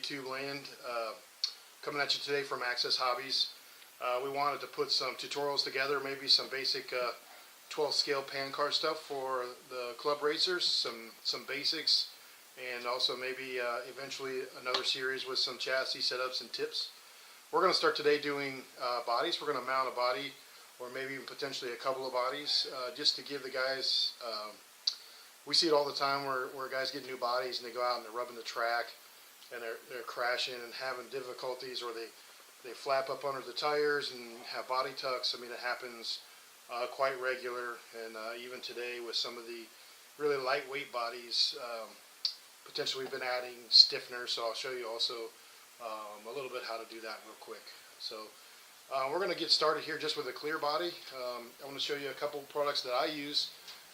YouTube land. Coming at you today from Access Hobbies. We wanted to put some tutorials together, maybe some basic 12 scale Pancar stuff for the club racers, some basics, and also maybe eventually another series with some chassis setups and tips. We're going to start today doing bodies. We're going to mount a body, or maybe even potentially a couple of bodies, just to give the guys, we see it all the time where guys get new bodies and they go out and they're rubbing the track and they're crashing and having difficulties, or they flap up under the tires and have body tucks. I mean, it happens quite regular, and even today with some of the really lightweight bodies, potentially we've been adding stiffeners, so I'll show you also a little bit how to do that real quick. So we're going to get started here just with a clear body. I want to show you a couple products that I use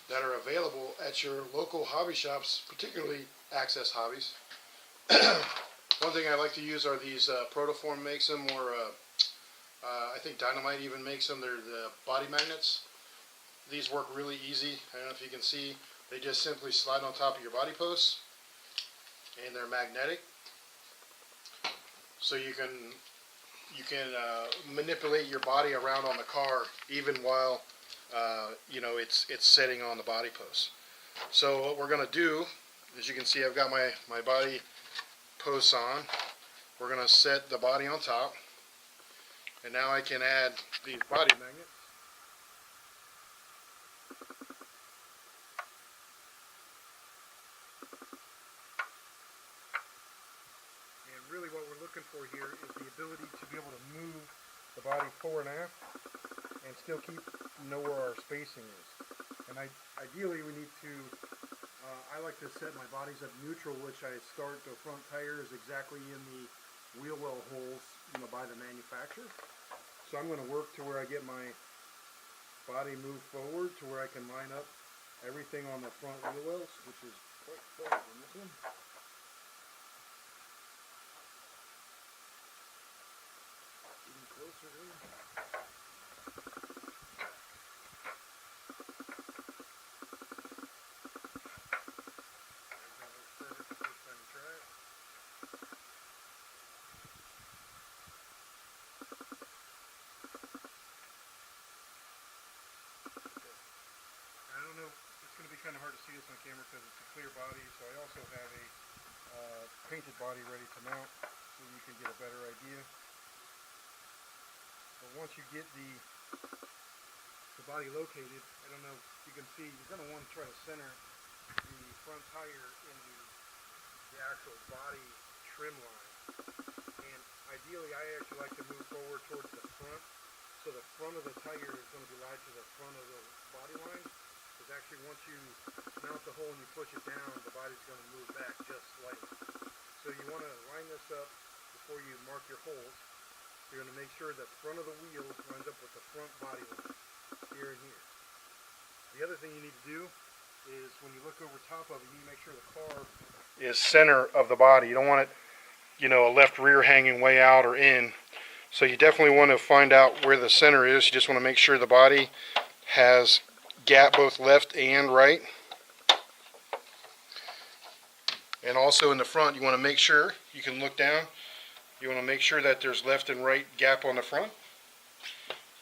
that are available at your local hobby shops, particularly Access Hobbies. One thing I like to use are these Protoform makes them, or I think Dynamite even makes them. They're the body magnets. These work really easy. I don't know if you can see. They just simply slide on top of your body posts, and they're magnetic. So you can manipulate your body around on the car even while it's setting on the body post. So what we're going to do, as you can see, I've got my body posts on. We're going to set the body on top, and now I can add these body magnets. And really what we're looking for here is the ability to be able to move the body forward and aft and still know where our spacing is. And ideally we need to, I like to set my bodies at neutral, which I start the front tires exactly in the wheel well holes, by the manufacturer. So I'm going to work to where I get my body moved forward to where I can line up everything on the front wheel wells, which is quite far in this one. Getting closer here. Kind of hard to see this on camera because it's a clear body, so I also have a painted body ready to mount so you can get a better idea. But once you get the body located, I don't know if you can see, you're going to want to try to center the front tire in the actual body trim line. And ideally I actually like to move forward towards the front, so the front of the tire is going to be lied to the front of the body line. Because actually once you mount the hole and you push it down, the body's going to move back just slightly. So you want to line this up before you mark your holes. You're going to make sure that the front of the wheel lines up with the front body line, here and here. The other thing you need to do is when you look over top of it, you need to make sure the car is center of the body. You don't want it, a left rear hanging way out or in. So you definitely want to find out where the center is. You just want to make sure the body has gap both left and right. And also in the front, you want to make sure, you can look down, you want to make sure that there's left and right gap on the front.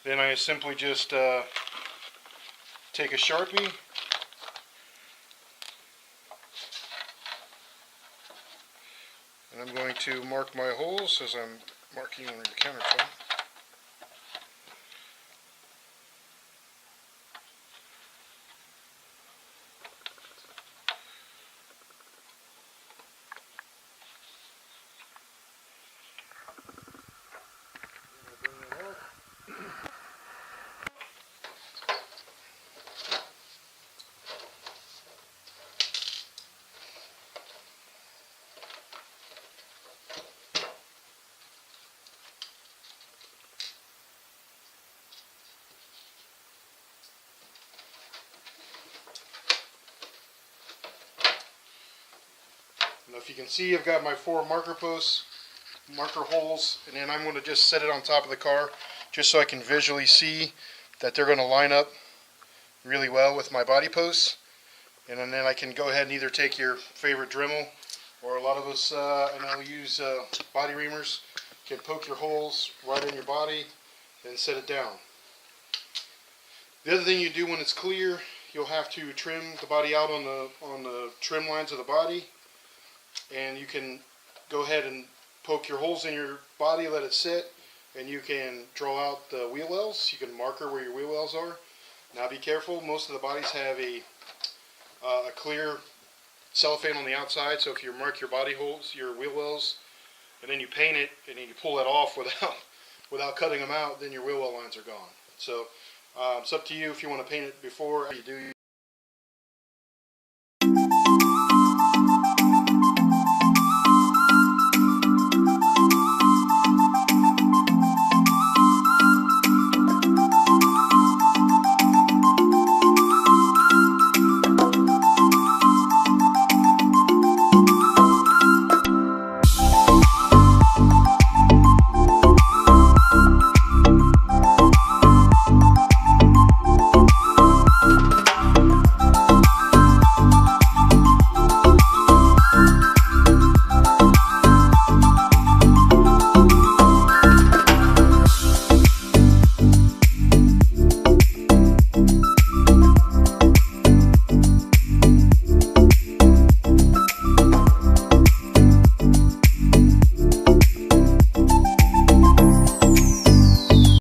Then I simply just take a Sharpie and I'm going to mark my holes as I'm marking on the countertop. Now if you can see, I've got my 4 marker posts, marker holes, and then I'm going to just set it on top of the car just so I can visually see that they're going to line up really well with my body posts. And then I can go ahead and either take your favorite Dremel or a lot of us, I know, use body reamers, can poke your holes right in your body and set it down. The other thing you do when it's clear, you'll have to trim the body out on the trim lines of the body, and you can go ahead and poke your holes in your body, let it sit, and you can draw out the wheel wells. You can marker where your wheel wells are. Now be careful, most of the bodies have a clear cellophane on the outside, so if you mark your body holes, your wheel wells, and then you paint it, and then you pull that off without cutting them out, then your wheel well lines are gone. So it's up to you if you want to paint it before you do